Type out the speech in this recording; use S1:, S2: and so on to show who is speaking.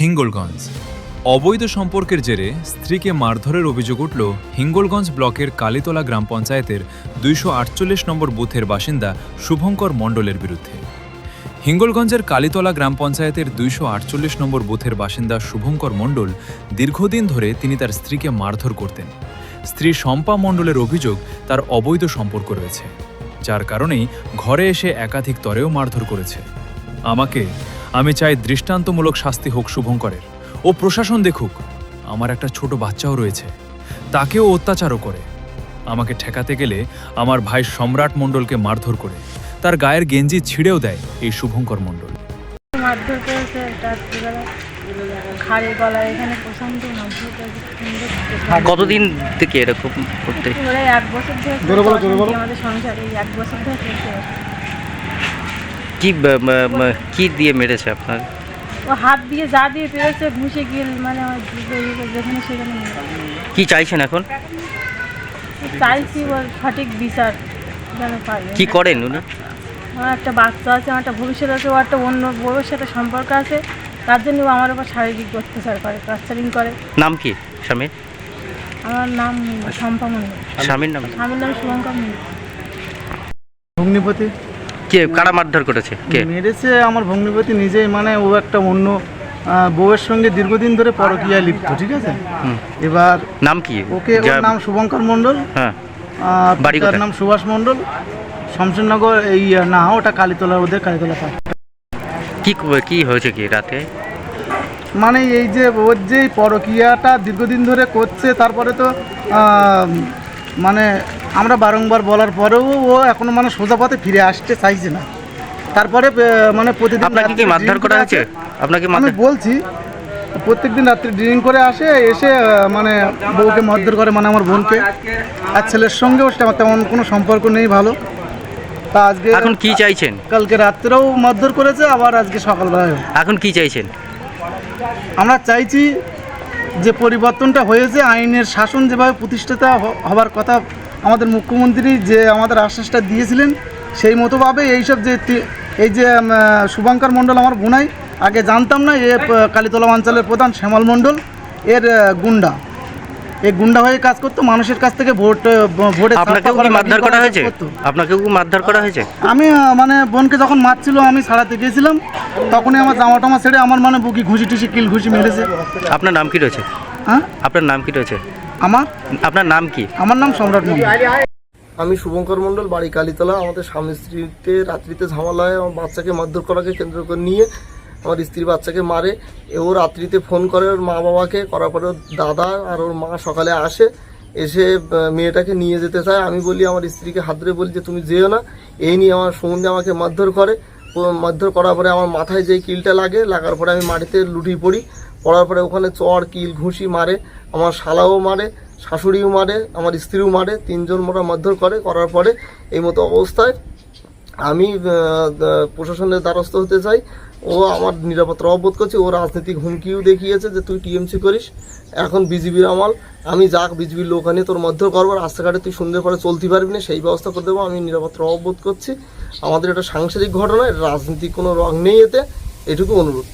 S1: হিঙ্গলগঞ্জ অবৈধ সম্পর্কের জেরে স্ত্রীকে মারধরের অভিযোগ উঠল হিঙ্গলগঞ্জ ব্লকের কালীতলা গ্রাম পঞ্চায়েতের 248 নম্বর বুথের বাসিন্দা শুভঙ্কর মণ্ডলের বিরুদ্ধে। হিঙ্গলগঞ্জের কালীতলা গ্রাম পঞ্চায়েতের 248 নম্বর বুথের বাসিন্দা শুভঙ্কর মণ্ডল দীর্ঘদিন ধরে তিনি তার স্ত্রীকে মারধর করতেন। স্ত্রী শম্পা মণ্ডলের অভিযোগ তার অবৈধ সম্পর্ক রয়েছে, যার কারণেই ঘরে এসে একাধিক তরেও মারধর করেছে। আমি চাই দৃষ্টান্তমূলক শাস্তি হোক শুভঙ্করের, ও প্রশাসন দেখুক। আমার একটা ছোট বাচ্চাও রয়েছে, তাকেও অত্যাচারও করে। আমাকে ঠেকাতে গেলে আমার ভাই সম্রাট মণ্ডলকে মারধর করে তার গায়ের গেঞ্জি ছিঁড়েও দেয় এই শুভঙ্কর মণ্ডল।
S2: মারধর করেছে, ঘাড়ে গলায় এখানে প্রশান্ত মারধর করেছে।
S3: কতদিন থেকে এরকম করতে?
S2: 1 বছর ধরে আমাদের সংসারে 1 বছর ধরে চলছে।
S3: কি দিয়ে মেরেছে আপনার?
S2: ও হাত দিয়ে যা দিয়ে পেরেছে, ঘুষে গিয়ে মানে যেখানে সেখানে।
S3: কি চাইছেন এখন?
S2: চাইছি ওর সঠিক বিচার যেন পাই।
S3: কি করেন উনি?
S2: আমার একটা বাচ্চা আছে, আমার একটা ভবিষ্যৎ আছে, ও একটা অন্য বউয়ের সাথে সম্পর্ক আছে, তার জন্য ও আমার উপর শারীরিক অত্যাচার করে, টর্চারিং করে।
S3: নাম কি স্বামীর?
S2: আমার নাম শম্পা মণ্ডল।
S3: স্বামীর নাম?
S2: স্বামীর নাম শুভঙ্কর মণ্ডল।
S4: ভগ্নিপতি।
S3: কে কারা মারধর করেছে? কে
S4: মেরেছে? আমার ভগ্নিপতি নিজেই। মানে ও একটা অন্য বউয়ের সঙ্গে দীর্ঘদিন ধরে পরকীয়ায় লিপ্ত, ঠিক আছে। এবার
S3: নাম কি?
S4: ওর নাম শুভঙ্কর মণ্ডল।
S3: হ্যাঁ।
S4: বাড়ির নাম সুভাষ মণ্ডল, শমশেরনগর। এই না, ওটা কালীতলা, ওদের কালীতলা পাড়।
S3: কি হয়েছে কি রাতে?
S4: মানে এই যে ওর যে পরকীয়াটা দীর্ঘদিন ধরে করছে, তারপরে তো মানে আমরা বারংবার বলার পরেও ও এখনো মানে সোজা পথে ফিরে আসতে চাইছে না। তারপরে মানে প্রতিদিন
S3: আপনাকে কি মারধর করা হয়েছে? আপনাকে
S4: আমি বলছি, প্রত্যেকদিন রাত্রে ড্রিঙ্ক করে এসে মানে বউকে মারধর করে, মানে আমার বোনকে। আর ছেলের সঙ্গেও তেমন কোনো সম্পর্ক নেই ভালো। তা আজকে
S3: এখন কি চাইছেন?
S4: কালকে রাত্রেও মারধর করেছে, আবার আজকে সকালবেলায়।
S3: এখন কি চাইছেন?
S4: আমরা চাইছি যে পরিবর্তনটা হয়েছে, আইনের শাসন যেভাবে প্রতিষ্ঠিত হবার কথা আমাদের মুখ্যমন্ত্রী যে আমাদের আশ্বাসটা দিয়েছিলেন, সেই মতোভাবে এইসব যে এই যে শুভঙ্কর মণ্ডল আমার বোনাই, আগে জানতাম না, এ কালীতলা অঞ্চলের প্রধান শ্যামল মণ্ডল এর গুন্ডা। এই গুন্ডা হয়ে কাজ করতো, মানুষের কাছ থেকে ভোটে।
S3: আপনাকেও কি মারধর করা হয়েছে? আপনাকেও কি মারধর করা হয়েছে?
S4: আমি মানে বোনকে যখন মারছিল, আমি ছাড়াতে গিয়েছিলাম, তখনই আমার জামা টামা ছেড়ে আমার মানে বুকি ঘুষি টুসি কিল ঘুষি মেরেছে।
S3: আপনার নাম কি রয়েছে?
S4: হ্যাঁ,
S3: আপনার নাম কি রয়েছে? আপনার নাম কি?
S4: আমার নাম সম্রাট মণ্ডল।
S5: আমি শুভঙ্কর মণ্ডল, বাড়ি কালীতলা। আমাদের স্বামী স্ত্রীতে রাত্রিতে ঝামেলায় আমার বাচ্চাকে মারধর করাকে কেন্দ্র করে নিয়ে আমার স্ত্রী বাচ্চাকে মারে। ও রাত্রিতে ফোন করে ওর মা বাবাকে, করার পরে ওর দাদা আর ওর মা সকালে এসে মেয়েটাকে নিয়ে যেতে চায়। আমি বলি, আমার স্ত্রীকে হাত ধরে বলি যে তুমি যেও না। এই নিয়ে আমার সম্বন্ধে আমাকে মারধর করে। মারধর করার পরে আমার মাথায় যেই কিলটা লাগার পরে আমি মাটিতে লুটিয়ে পড়ার পরে ওখানে চর কিল ঘুষি মারে, আমার শালাও মারে, শাশুড়িও মারে, আমার স্ত্রীও মারে। 3 জন মোটা মারধর করার পরে এই মতো অবস্থায় আমি প্রশাসনের দ্বারস্থ হতে চাই। ও আমার নিরাপত্তা অববোধ করছে, ও রাজনৈতিক হুমকিও দেখিয়েছে যে তুই টিএমসি করিস, এখন বিজেপির আমল, আমি যাক বিজেপির লোক আনি তোর মারধর করবো, রাস্তাঘাটে তুই সুন্দর করে চলতে পারবি না, সেই ব্যবস্থা করে দেবো। আমি নিরাপত্তা অববোধ করছি। আমাদের এটা সাংসারিক ঘটনা, রাজনীতিক কোনো রং নেই এতে, এটুকু অনুরোধ।